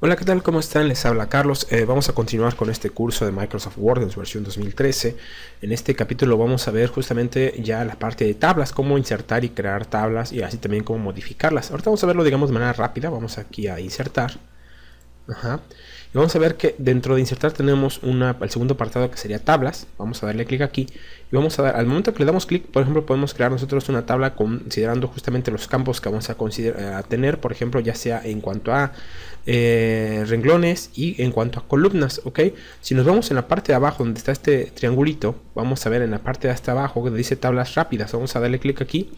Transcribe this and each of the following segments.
Hola, ¿qué tal? ¿Cómo están? Les habla Carlos. Vamos a continuar con este curso de Microsoft Word en su versión 2013. En este capítulo vamos a ver justamente ya la parte de tablas, cómo insertar y crear tablas y así también cómo modificarlas. Ahorita vamos a verlo, digamos, de manera rápida. Vamos aquí a insertar. Ajá. Y vamos a ver que dentro de insertar tenemos el segundo apartado que sería tablas. Vamos a darle clic aquí y vamos a dar, al momento que le damos clic, por ejemplo, podemos crear nosotros una tabla considerando justamente los campos que vamos a tener, por ejemplo, ya sea en cuanto a renglones y en cuanto a columnas, ¿ok? Si nos vamos en la parte de abajo donde está este triangulito, vamos a ver en la parte de hasta abajo que dice tablas rápidas. Vamos a darle clic aquí.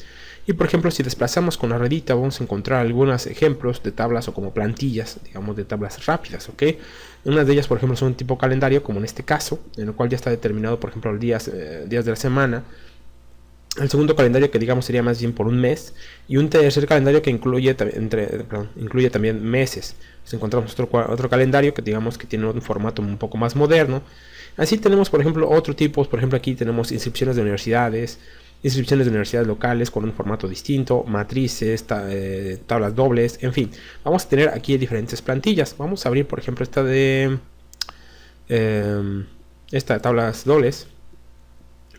Y por ejemplo, si desplazamos con la ruedita, vamos a encontrar algunos ejemplos de tablas o como plantillas, digamos, de tablas rápidas, ¿ok? Unas de ellas, por ejemplo, son un tipo calendario, como en este caso, en el cual ya está determinado, por ejemplo, los días de la semana. El segundo calendario, que digamos sería más bien por un mes, y un tercer calendario que incluye también meses. Entonces encontramos otro calendario que digamos que tiene un formato un poco más moderno. Así tenemos, por ejemplo, otro tipo. Por ejemplo, aquí tenemos inscripciones de universidades locales con un formato distinto, matrices, tablas dobles, en fin. Vamos a tener aquí diferentes plantillas. Vamos a abrir, por ejemplo, esta de tablas dobles.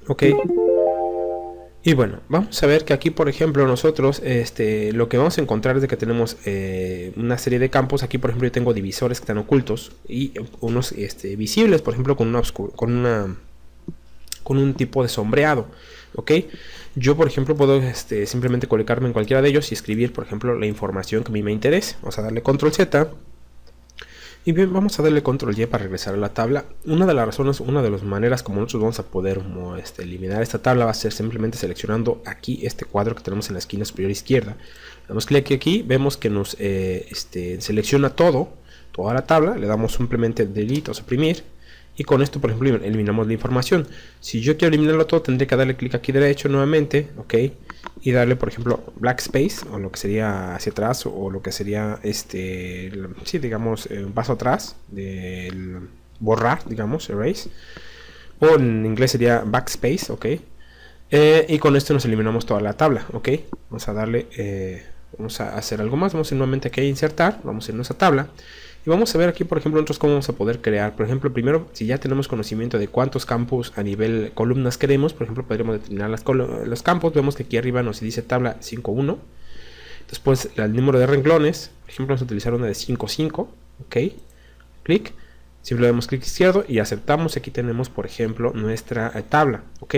Ok. Y bueno, vamos a ver que aquí, por ejemplo, nosotros lo que vamos a encontrar es de que tenemos una serie de campos. Aquí, por ejemplo, yo tengo divisores que están ocultos y unos visibles, por ejemplo, con un tipo de sombreado. Ok, yo por ejemplo puedo simplemente colocarme en cualquiera de ellos y escribir, por ejemplo, la información que a mí me interese. Vamos a darle control Z. Y bien, vamos a darle control Y para regresar a la tabla. Una de las maneras como nosotros vamos a poder eliminar esta tabla va a ser simplemente seleccionando aquí este cuadro que tenemos en la esquina superior izquierda. Damos clic aquí, vemos que nos selecciona toda la tabla. Le damos simplemente delete o suprimir. Y con esto, por ejemplo, eliminamos la información. Si yo quiero eliminarlo todo, tendré que darle clic aquí derecho nuevamente, ok, y darle, por ejemplo, black space, o lo que sería hacia atrás, o lo que sería, sí, digamos, un paso atrás, del borrar, digamos, erase, o en inglés sería backspace, ok, y con esto nos eliminamos toda la tabla, ok. Vamos a darle, vamos a hacer algo más, vamos a ir nuevamente aquí a insertar, vamos a irnos a tabla. Y vamos a ver aquí, por ejemplo, nosotros cómo vamos a poder crear. Por ejemplo, primero, si ya tenemos conocimiento de cuántos campos a nivel columnas queremos, por ejemplo, podríamos determinar los campos. Vemos que aquí arriba nos dice tabla 5.1. Después, el número de renglones. Por ejemplo, vamos a utilizar una de 5.5. Ok. Clic. Simplemente damos clic izquierdo y aceptamos. Aquí tenemos, por ejemplo, nuestra tabla. Ok.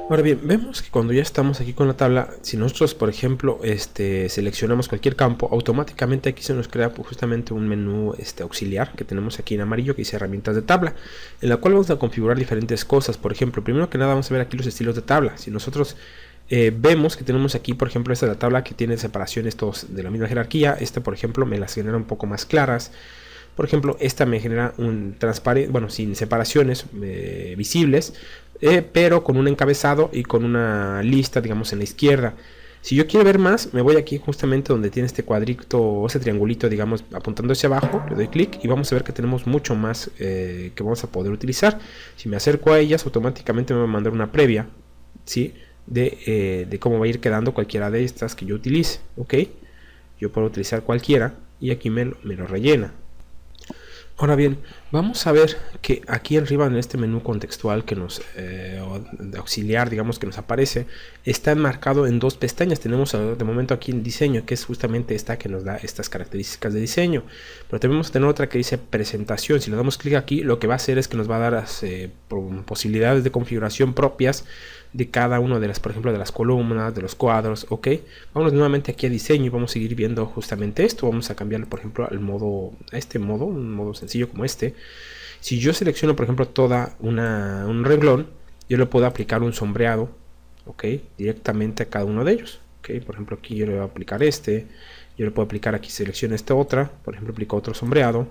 Ahora bien, vemos que cuando ya estamos aquí con la tabla, si nosotros, por ejemplo, seleccionamos cualquier campo, automáticamente aquí se nos crea justamente un menú auxiliar que tenemos aquí en amarillo que dice herramientas de tabla, en la cual vamos a configurar diferentes cosas. Por ejemplo, primero que nada vamos a ver aquí los estilos de tabla. Si nosotros vemos que tenemos aquí, por ejemplo, esta es la tabla que tiene separaciones todos de la misma jerarquía. Por ejemplo, me las genera un poco más claras. Por ejemplo, esta me genera un transparente, bueno, sin separaciones visibles, pero con un encabezado y con una lista, digamos, en la izquierda. Si yo quiero ver más, me voy aquí justamente donde tiene este cuadrito o ese triangulito, digamos, apuntando hacia abajo, le doy clic y vamos a ver que tenemos mucho más que vamos a poder utilizar. Si me acerco a ellas, automáticamente me va a mandar una previa, ¿sí? De cómo va a ir quedando cualquiera de estas que yo utilice, ¿ok? Yo puedo utilizar cualquiera y aquí me lo rellena. Ahora bien, vamos a ver que aquí arriba en este menú contextual que nos de auxiliar, digamos, que nos aparece, está enmarcado en dos pestañas. Tenemos de momento aquí en diseño, que es justamente esta que nos da estas características de diseño, pero también vamos a tener otra que dice presentación. Si le damos clic aquí, lo que va a hacer es que nos va a dar posibilidades de configuración propias de cada una de las, por ejemplo, de las columnas, de los cuadros, ok. Vamos nuevamente aquí a diseño y vamos a seguir viendo justamente esto. Vamos a cambiarle, por ejemplo, al modo, un modo sencillo como este. Si yo selecciono, por ejemplo, un renglón, yo le puedo aplicar un sombreado, ok, directamente a cada uno de ellos, ok. Por ejemplo, aquí yo le voy a aplicar yo le puedo aplicar aquí, selecciono esta otra, por ejemplo, aplico otro sombreado,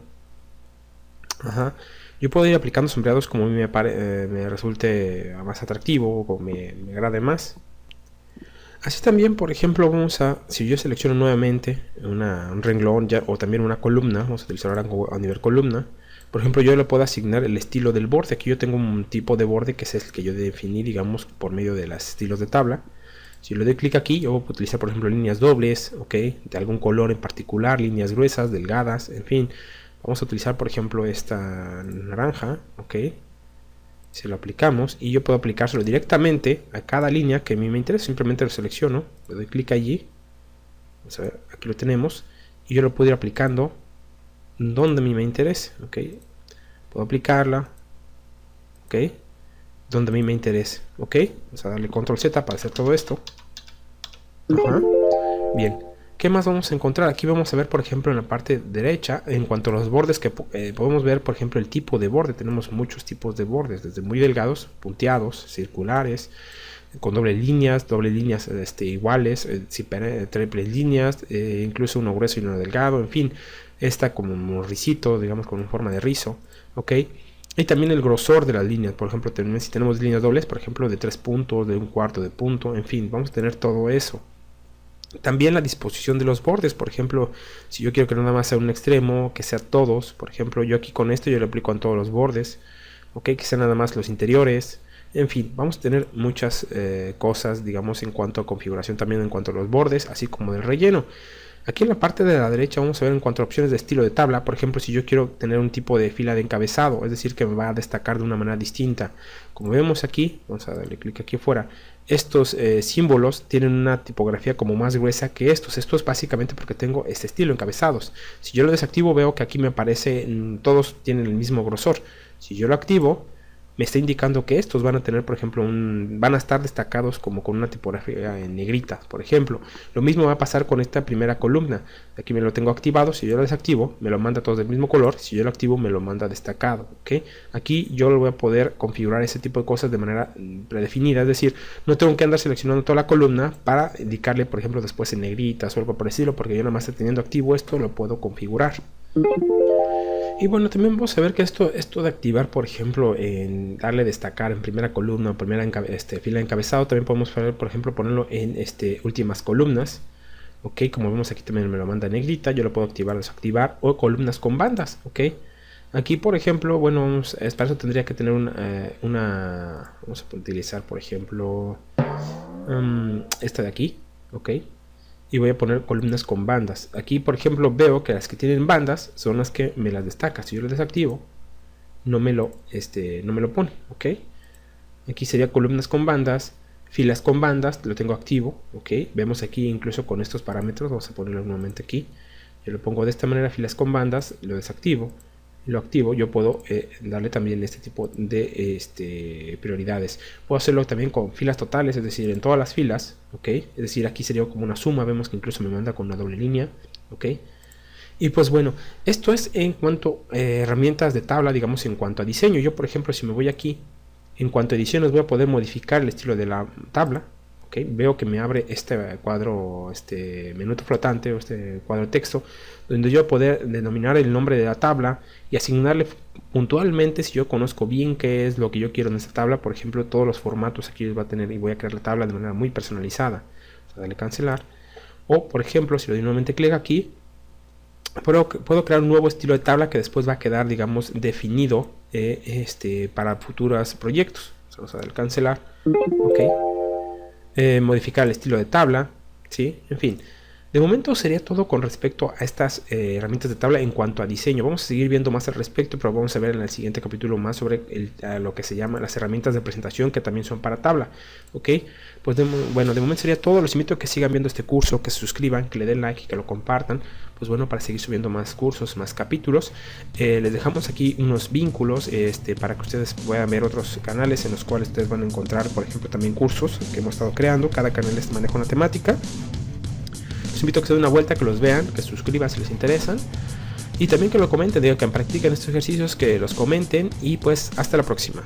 ajá. Yo puedo ir aplicando sombreados como a mí me resulte más atractivo o me agrade más. Así también, por ejemplo, si yo selecciono nuevamente un renglón o también una columna, vamos a utilizar ahora a nivel columna. Por ejemplo, yo le puedo asignar el estilo del borde. Aquí yo tengo un tipo de borde que es el que yo definí, digamos, por medio de los estilos de tabla. Si le doy clic aquí, yo puedo utilizar, por ejemplo, líneas dobles, ok, de algún color en particular, líneas gruesas, delgadas, en fin. Vamos a utilizar, por ejemplo, esta naranja, ok. Se lo aplicamos y yo puedo aplicárselo directamente a cada línea que a mí me interesa. Simplemente lo selecciono, le doy clic allí. Vamos a ver, aquí lo tenemos. Y yo lo puedo ir aplicando donde a mí me interese, ok. Puedo aplicarla, ok, donde a mí me interese, ok. Vamos a darle control Z para hacer todo esto. Ajá. Bien, ¿qué más vamos a encontrar? Aquí vamos a ver, por ejemplo, en la parte derecha, en cuanto a los bordes, que podemos ver, por ejemplo, el tipo de borde. Tenemos muchos tipos de bordes, desde muy delgados, punteados, circulares, con dobles líneas iguales, triples líneas, incluso uno grueso y uno delgado, en fin, esta como un ricito, digamos, con forma de rizo, ok. Y también el grosor de las líneas, por ejemplo, si tenemos líneas dobles, por ejemplo, de 3 puntos, de 1/4 de punto, en fin, vamos a tener todo eso. También la disposición de los bordes, por ejemplo, si yo quiero que nada más sea un extremo, que sea todos, por ejemplo, yo aquí con esto yo lo aplico en todos los bordes, ok, que sean nada más los interiores, en fin, vamos a tener muchas cosas, digamos, en cuanto a configuración, también en cuanto a los bordes, así como del relleno. Aquí en la parte de la derecha vamos a ver en cuanto a opciones de estilo de tabla. Por ejemplo, si yo quiero tener un tipo de fila de encabezado, es decir, que me va a destacar de una manera distinta. Como vemos aquí, vamos a darle clic aquí afuera, estos símbolos tienen una tipografía como más gruesa que estos. Esto es básicamente porque tengo este estilo encabezados. Si yo lo desactivo, veo que aquí me aparece, todos tienen el mismo grosor. Si yo lo activo, me está indicando que estos van a tener, por ejemplo, van a estar destacados como con una tipografía en negrita, por ejemplo. Lo mismo va a pasar con esta primera columna. Aquí me lo tengo activado. Si yo lo desactivo, me lo manda todos del mismo color. Si yo lo activo, me lo manda destacado, ¿ok? Aquí yo lo voy a poder configurar ese tipo de cosas de manera predefinida. Es decir, no tengo que andar seleccionando toda la columna para indicarle, por ejemplo, después en negritas o algo por el estilo, porque yo nada más teniendo activo esto lo puedo configurar. Y bueno, también vamos a ver que esto de activar, por ejemplo, en darle destacar en primera columna o primera fila de encabezado, también podemos, por ejemplo, ponerlo en últimas columnas. Ok, como vemos aquí también me lo manda en negrita, yo lo puedo activar o desactivar, o columnas con bandas, ok. Aquí, por ejemplo, bueno, para eso tendría que tener vamos a utilizar, por ejemplo, esta de aquí, ok. Y voy a poner columnas con bandas. Aquí, por ejemplo, veo que las que tienen bandas son las que me las destaca. Si yo lo desactivo, no me lo pone, ok. Aquí sería columnas con bandas, filas con bandas, lo tengo activo, ok. Vemos aquí incluso con estos parámetros, vamos a ponerlo nuevamente aquí. Yo lo pongo de esta manera, filas con bandas, lo desactivo, lo activo. Yo puedo darle también este tipo de prioridades. Puedo hacerlo también con filas totales, es decir, en todas las filas, ok. Es decir, aquí sería como una suma. Vemos que incluso me manda con una doble línea, ok. Y pues bueno, esto es en cuanto a herramientas de tabla, digamos, en cuanto a diseño. Yo, por ejemplo, si me voy aquí, en cuanto a ediciones, voy a poder modificar el estilo de la tabla. Okay, veo que me abre este cuadro, menú flotante o este cuadro de texto, donde yo voy a poder denominar el nombre de la tabla y asignarle puntualmente, si yo conozco bien qué es lo que yo quiero en esta tabla. Por ejemplo, todos los formatos aquí los va a tener y voy a crear la tabla de manera muy personalizada. Vamos a darle cancelar. O, por ejemplo, si le doy nuevamente clic aquí, puedo crear un nuevo estilo de tabla que después va a quedar, digamos, definido para futuros proyectos. Vamos a darle cancelar. Ok. Modificar el estilo de tabla, ¿sí? En fin, de momento sería todo con respecto a estas herramientas de tabla en cuanto a diseño. Vamos a seguir viendo más al respecto, pero vamos a ver en el siguiente capítulo más sobre lo que se llama las herramientas de presentación, que también son para tabla, ¿ok? Pues bueno, de momento sería todo. Los invito a que sigan viendo este curso, que se suscriban, que le den like y que lo compartan, pues bueno, para seguir subiendo más cursos, más capítulos. Les dejamos aquí unos vínculos para que ustedes puedan ver otros canales en los cuales ustedes van a encontrar, por ejemplo, también cursos que hemos estado creando. Cada canal les maneja una temática. Los invito a que se den una vuelta, que los vean, que se suscriban si les interesan, y también que lo comenten, digo, que practiquen estos ejercicios, que los comenten, y pues hasta la próxima.